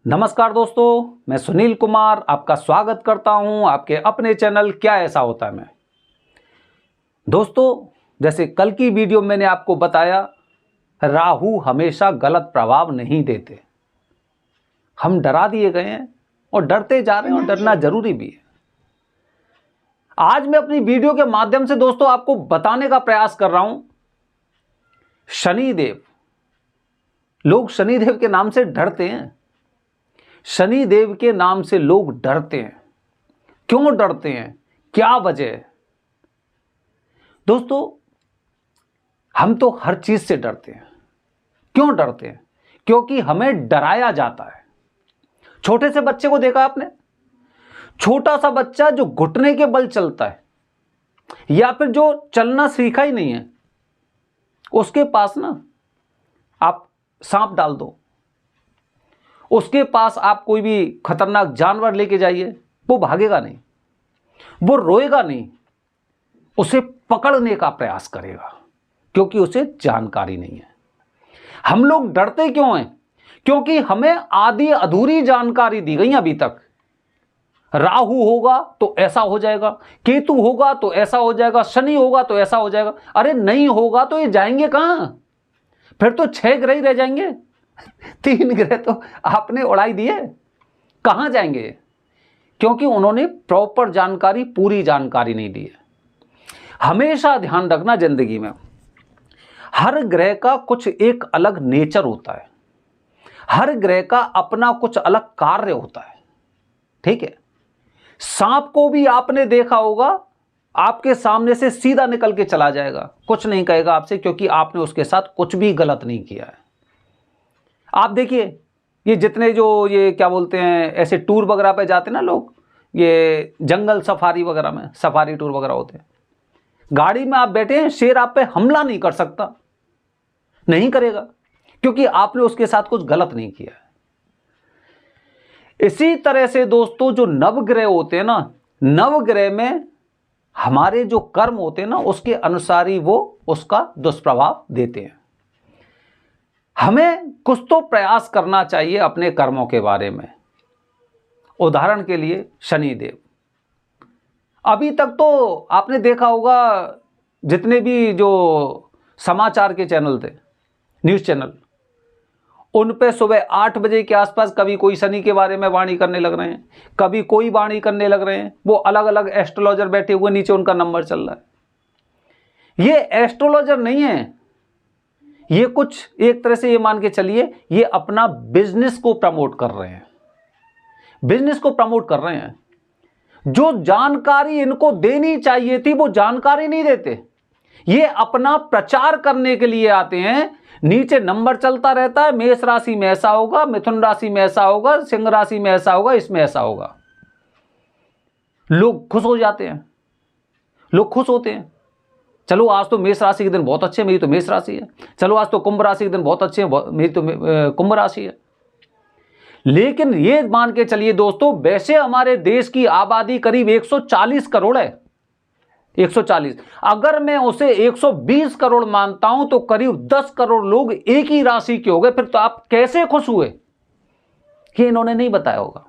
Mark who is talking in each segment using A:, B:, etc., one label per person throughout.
A: नमस्कार दोस्तों, मैं सुनील कुमार आपका स्वागत करता हूं आपके अपने चैनल क्या ऐसा होता है में। दोस्तों, जैसे कल की वीडियो मैंने आपको बताया, राहु हमेशा गलत प्रभाव नहीं देते। हम डरा दिए गए हैं और डरते जा रहे हैं और डरना जरूरी भी है। आज मैं अपनी वीडियो के माध्यम से दोस्तों आपको बताने का प्रयास कर रहा हूं, शनिदेव, लोग शनिदेव के नाम से डरते हैं। शनिदेव के नाम से लोग डरते हैं। क्यों डरते हैं, क्या वजह है? दोस्तों, हम तो हर चीज से डरते हैं। क्यों डरते हैं? क्योंकि हमें डराया जाता है। छोटे से बच्चे को देखा आपने? छोटा सा बच्चा जो घुटने के बल चलता है या फिर जो चलना सीखा ही नहीं है, उसके पास ना आप सांप डाल दो, उसके पास आप कोई भी खतरनाक जानवर लेके जाइए, वो भागेगा नहीं, वो रोएगा नहीं, उसे पकड़ने का प्रयास करेगा, क्योंकि उसे जानकारी नहीं है। हम लोग डरते क्यों हैं? क्योंकि हमें आधी अधूरी जानकारी दी गई अभी तक। राहु होगा तो ऐसा हो जाएगा, केतु होगा तो ऐसा हो जाएगा, शनि होगा तो ऐसा हो जाएगा। अरे नहीं होगा तो ये जाएंगे कहां? फिर तो 6 ग्रह ही रह जाएंगे। 3 ग्रह तो आपने उड़ाई दिए, कहां जाएंगे? क्योंकि उन्होंने प्रॉपर जानकारी, पूरी जानकारी नहीं दी है। हमेशा ध्यान रखना, जिंदगी में हर ग्रह का कुछ एक अलग नेचर होता है, हर ग्रह का अपना कुछ अलग कार्य होता है। ठीक है, सांप को भी आपने देखा होगा, आपके सामने से सीधा निकल के चला जाएगा, कुछ नहीं कहेगा आपसे, क्योंकि आपने उसके साथ कुछ भी गलत नहीं किया है। आप देखिए, ये जितने जो ये क्या बोलते हैं, ऐसे टूर वगैरह पे जाते हैं ना लोग, ये जंगल सफारी वगैरह में, सफारी टूर वगैरह होते हैं, गाड़ी में आप बैठे हैं, शेर आप पे हमला नहीं कर सकता, नहीं करेगा, क्योंकि आपने उसके साथ कुछ गलत नहीं किया है। इसी तरह से दोस्तों, जो नवग्रह होते हैं ना, नवग्रह में हमारे जो कर्म होते हैं ना, उसके अनुसार ही वो उसका दुष्प्रभाव देते हैं। हमें कुछ तो प्रयास करना चाहिए अपने कर्मों के बारे में। उदाहरण के लिए शनिदेव, अभी तक तो आपने देखा होगा, जितने भी जो समाचार के चैनल थे, न्यूज़ चैनल, उन पे सुबह 8 बजे के आसपास कभी कोई शनि के बारे में वाणी करने लग रहे हैं, कभी कोई वाणी करने लग रहे हैं। वो अलग अलग एस्ट्रोलॉजर बैठे हुए, नीचे उनका नंबर चल रहा है। ये एस्ट्रोलॉजर नहीं है, ये कुछ एक तरह से ये मान के चलिए, ये अपना बिजनेस को प्रमोट कर रहे हैं, बिजनेस को प्रमोट कर रहे हैं। जो जानकारी इनको देनी चाहिए थी वो जानकारी नहीं देते। ये अपना प्रचार करने के लिए आते हैं, नीचे नंबर चलता रहता है, मेष राशि में ऐसा होगा, मिथुन राशि में ऐसा होगा, सिंह राशि में ऐसा होगा, इसमें ऐसा होगा। लोग खुश हो जाते हैं, लोग खुश होते हैं। चलो आज तो मेष राशि के दिन बहुत अच्छे, मेरी तो मेष राशि है। चलो आज तो कुंभ राशि के दिन बहुत अच्छे हैं, मेरी तो कुंभ राशि है। लेकिन ये मान के चलिए दोस्तों, वैसे हमारे देश की आबादी करीब 140 करोड़ है। 140, अगर मैं उसे 120 करोड़ मानता हूं तो करीब 10 करोड़ लोग एक ही राशि के हो गए। फिर तो आप कैसे खुश हुए, ये इन्होंने नहीं बताया होगा।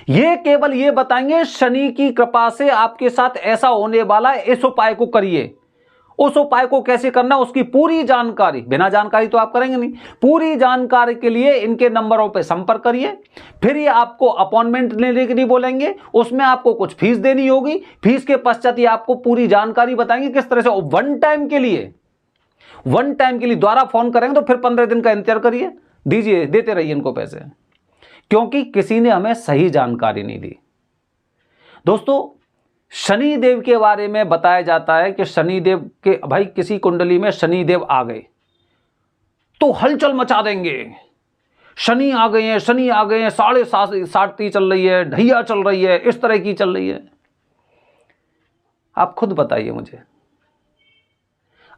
A: ये केवल ये बताएंगे शनि की कृपा से आपके साथ ऐसा होने वाला है, इस उपाय को करिए। उस उपाय को कैसे करना, उसकी पूरी जानकारी, बिना जानकारी तो आप करेंगे नहीं, पूरी जानकारी के लिए इनके नंबरों पर संपर्क करिए। फिर ये आपको अपॉइंटमेंट लेने के लिए बोलेंगे, उसमें आपको कुछ फीस देनी होगी। फीस के पश्चात ये आपको पूरी जानकारी बताएंगे किस तरह से। वन टाइम के लिए दोबारा फोन करेंगे तो फिर 15 दिन का इंतजार करिए, दीजिए, देते रहिए इनको पैसे, क्योंकि किसी ने हमें सही जानकारी नहीं दी। दोस्तों, शनिदेव के बारे में बताया जाता है कि शनिदेव के, भाई किसी कुंडली में शनिदेव आ गए तो हलचल मचा देंगे। शनि आ गए हैं, शनि आ गए हैं, 7.5 चल रही है, ढैया चल रही है, इस तरह की चल रही है। आप खुद बताइए मुझे,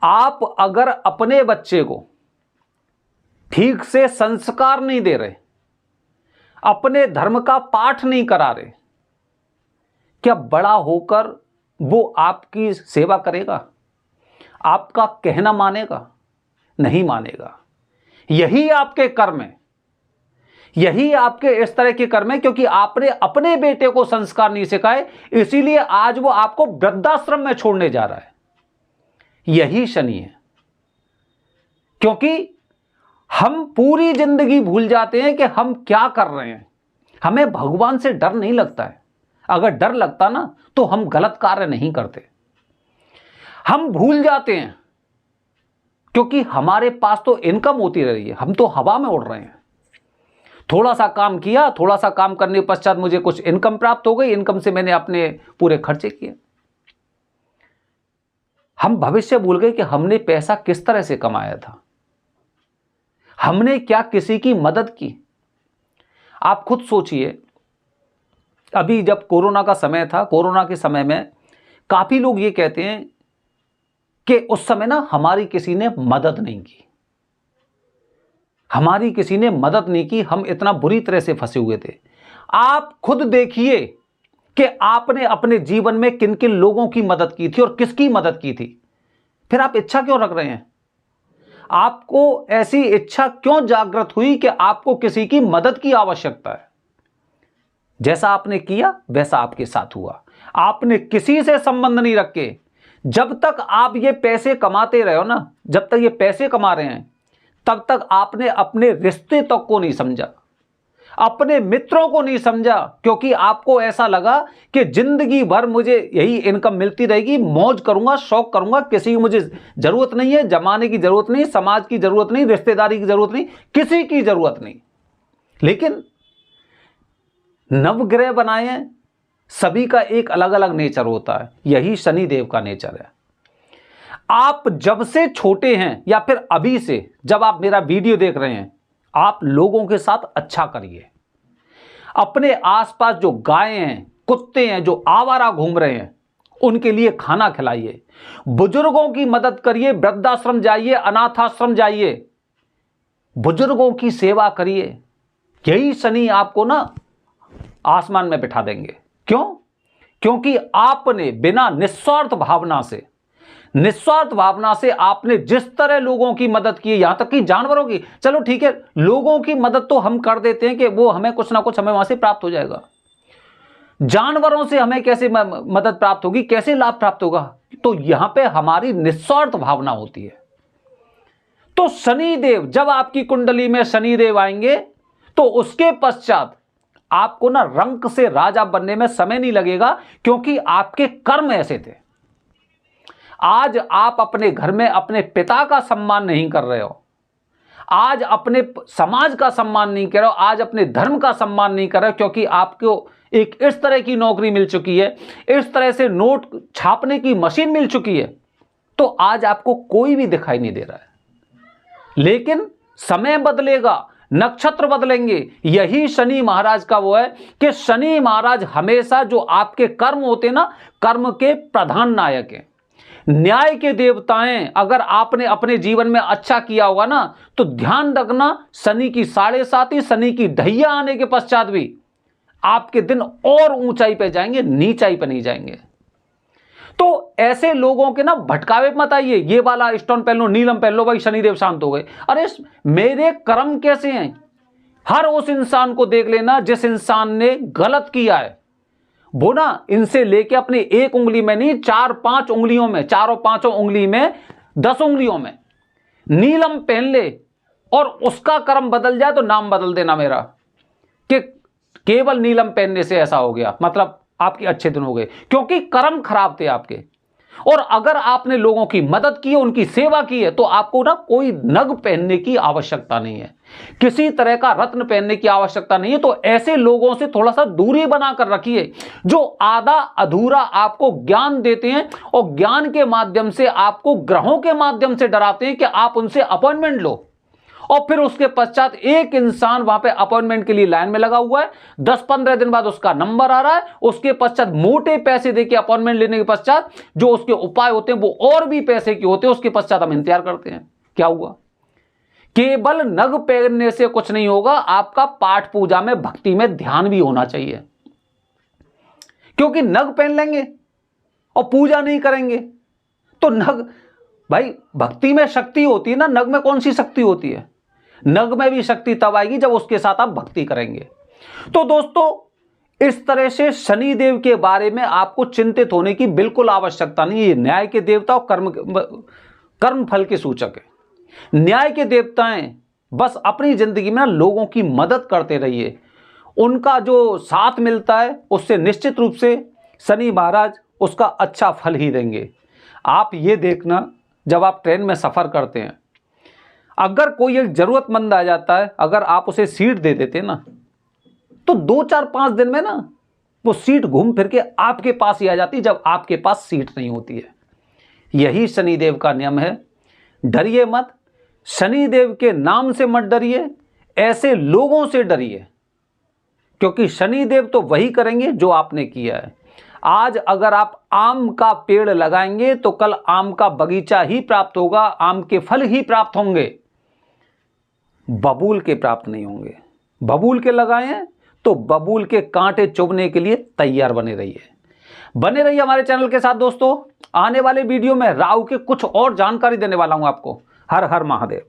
A: आप अगर अपने बच्चे को ठीक से संस्कार नहीं दे रहे, अपने धर्म का पाठ नहीं करा रहे, क्या बड़ा होकर वो आपकी सेवा करेगा? आपका कहना मानेगा? नहीं मानेगा। यही आपके कर्म है, यही आपके इस तरह के कर्म है, क्योंकि आपने अपने बेटे को संस्कार नहीं सिखाए, इसीलिए आज वो आपको वृद्धाश्रम में छोड़ने जा रहा है। यही शनि है। क्योंकि हम पूरी जिंदगी भूल जाते हैं कि हम क्या कर रहे हैं। हमें भगवान से डर नहीं लगता है। अगर डर लगता ना तो हम गलत कार्य नहीं करते। हम भूल जाते हैं क्योंकि हमारे पास तो इनकम होती रही है, हम तो हवा में उड़ रहे हैं। थोड़ा सा काम किया, थोड़ा सा काम करने के पश्चात मुझे कुछ इनकम प्राप्त हो गई, इनकम से मैंने अपने पूरे खर्चे किए। हम भविष्य भूल गए कि हमने पैसा किस तरह से कमाया था, हमने क्या किसी की मदद की। आप खुद सोचिए, अभी जब कोरोना का समय था, कोरोना के समय में काफी लोग ये कहते हैं कि उस समय ना हमारी किसी ने मदद नहीं की, हमारी किसी ने मदद नहीं की, हम इतना बुरी तरह से फंसे हुए थे। आप खुद देखिए कि आपने अपने जीवन में किन किन लोगों की मदद की थी और किसकी मदद की थी। फिर आप इच्छा क्यों रख रहे हैं? आपको ऐसी इच्छा क्यों जागृत हुई कि आपको किसी की मदद की आवश्यकता है? जैसा आपने किया वैसा आपके साथ हुआ। आपने किसी से संबंध नहीं रखे। जब तक आप ये पैसे कमाते रहे हो ना, जब तक ये पैसे कमा रहे हैं, तब तक आपने अपने रिश्ते तक को नहीं समझा, अपने मित्रों को नहीं समझा, क्योंकि आपको ऐसा लगा कि जिंदगी भर मुझे यही इनकम मिलती रहेगी, मौज करूंगा, शौक करूंगा, किसी की मुझे जरूरत नहीं है, जमाने की जरूरत नहीं, समाज की जरूरत नहीं, रिश्तेदारी की जरूरत नहीं, किसी की जरूरत नहीं। लेकिन नवग्रह बनाए हैं, सभी का एक अलग अलग नेचर होता है। यही शनिदेव का नेचर है। आप जब से छोटे हैं या फिर अभी से जब आप मेरा वीडियो देख रहे हैं, आप लोगों के साथ अच्छा करिए। अपने आसपास जो गायें हैं, कुत्ते हैं, जो आवारा घूम रहे हैं, उनके लिए खाना खिलाइए, बुजुर्गों की मदद करिए, वृद्धाश्रम जाइए, अनाथाश्रम जाइए, बुजुर्गों की सेवा करिए। यही शनि आपको ना आसमान में बिठा देंगे। क्यों? क्योंकि आपने बिना निस्वार्थ भावना से आपने जिस तरह लोगों की मदद की, यहां तक कि जानवरों की, चलो ठीक है, लोगों की मदद तो हम कर देते हैं कि वो हमें कुछ ना कुछ हमें वहां से प्राप्त हो जाएगा। जानवरों से हमें कैसे मदद प्राप्त होगी, कैसे लाभ प्राप्त होगा? तो यहां पे हमारी निस्वार्थ भावना होती है। तो शनिदेव, जब आपकी कुंडली में शनिदेव आएंगे तो उसके पश्चात आपको ना रंक से राजा बनने में समय नहीं लगेगा, क्योंकि आपके कर्म ऐसे थे। आज आप अपने घर में अपने पिता का सम्मान नहीं कर रहे हो, आज अपने समाज का सम्मान नहीं कर रहे हो, आज अपने धर्म का सम्मान नहीं कर रहे हो, क्योंकि आपको एक इस तरह की नौकरी मिल चुकी है, इस तरह से नोट छापने की मशीन मिल चुकी है, तो आज आपको कोई भी दिखाई नहीं दे रहा है। लेकिन समय बदलेगा, नक्षत्र बदलेंगे। यही शनि महाराज का वो है कि शनि महाराज हमेशा जो आपके कर्म होते ना, कर्म के प्रधान नायक हैं, न्याय के देवता हैं। अगर आपने अपने जीवन में अच्छा किया होगा ना, तो ध्यान रखना, शनि की 7.5, शनि की ढैया आने के पश्चात भी आपके दिन और ऊंचाई पे जाएंगे, नीचाई पे नहीं जाएंगे। तो ऐसे लोगों के ना भटकावे मत आइए, ये वाला स्टोन पहन लो, नीलम पहन लो, भाई शनिदेव शांत हो गए। अरे मेरे कर्म कैसे हैं? हर उस इंसान को देख लेना जिस इंसान ने गलत किया है, वो ना इनसे लेके अपनी एक उंगली में नहीं, 4-5 उंगलियों में, 4-5 उंगली में, 10 उंगलियों में नीलम पहन ले और उसका कर्म बदल जाए तो नाम बदल देना मेरा, कि केवल नीलम पहनने से ऐसा हो गया, मतलब आपके अच्छे दिन हो गए, क्योंकि कर्म खराब थे आपके। और अगर आपने लोगों की मदद की है, उनकी सेवा की है, तो आपको ना कोई नग पहनने की आवश्यकता नहीं है, किसी तरह का रत्न पहनने की आवश्यकता नहीं है। तो ऐसे लोगों से थोड़ा सा दूरी बनाकर रखिए, जो आधा अधूरा आपको ज्ञान देते हैं और ज्ञान के माध्यम से आपको ग्रहों के माध्यम से डराते हैं कि आप उनसे अपॉइंटमेंट लो, और फिर उसके पश्चात एक इंसान वहां पे अपॉइंटमेंट के लिए लाइन में लगा हुआ है, 10-15 दिन बाद उसका नंबर आ रहा है, उसके पश्चात मोटे पैसे देके अपॉइंटमेंट लेने के पश्चात जो उसके उपाय होते हैं वो और भी पैसे के होते हैं, उसके पश्चात हम इंतजार करते हैं। क्या हुआ? केवल नग पहनने से कुछ नहीं होगा, आपका पाठ पूजा में, भक्ति में ध्यान भी होना चाहिए। क्योंकि नग पहन लेंगे और पूजा नहीं करेंगे तो नग, भाई भक्ति में शक्ति होती है ना, नग में कौन सी शक्ति होती है? नग में भी शक्ति तब आएगी जब उसके साथ आप भक्ति करेंगे। तो दोस्तों, इस तरह से शनिदेव के बारे में आपको चिंतित होने की बिल्कुल आवश्यकता नहीं है। न्याय के देवता और कर्म फल के सूचक है। न्याय के देवताएं बस अपनी जिंदगी में लोगों की मदद करते रहिए, उनका जो साथ मिलता है उससे निश्चित रूप से शनि महाराज उसका अच्छा फल ही देंगे। आप ये देखना, जब आप ट्रेन में सफ़र करते हैं, अगर कोई एक ज़रूरतमंद आ जाता है, अगर आप उसे सीट दे देते ना, तो 2-4-5 दिन में ना वो सीट घूम फिर के आपके पास ही आ जाती, जब आपके पास सीट नहीं होती है। यही शनिदेव का नियम है। डरिए मत, शनिदेव के नाम से मत डरिए, ऐसे लोगों से डरिए, क्योंकि शनिदेव तो वही करेंगे जो आपने किया है। आज अगर आप आम का पेड़ लगाएंगे तो कल आम का बगीचा ही प्राप्त होगा, आम के फल ही प्राप्त होंगे, बबूल के प्राप्त नहीं होंगे। बबूल के लगाए हैं तो बबूल के कांटे चुभने के लिए तैयार बने रहिए हमारे चैनल के साथ। दोस्तों, आने वाले वीडियो में राहु के कुछ और जानकारी देने वाला हूं आपको। हर हर महादेव।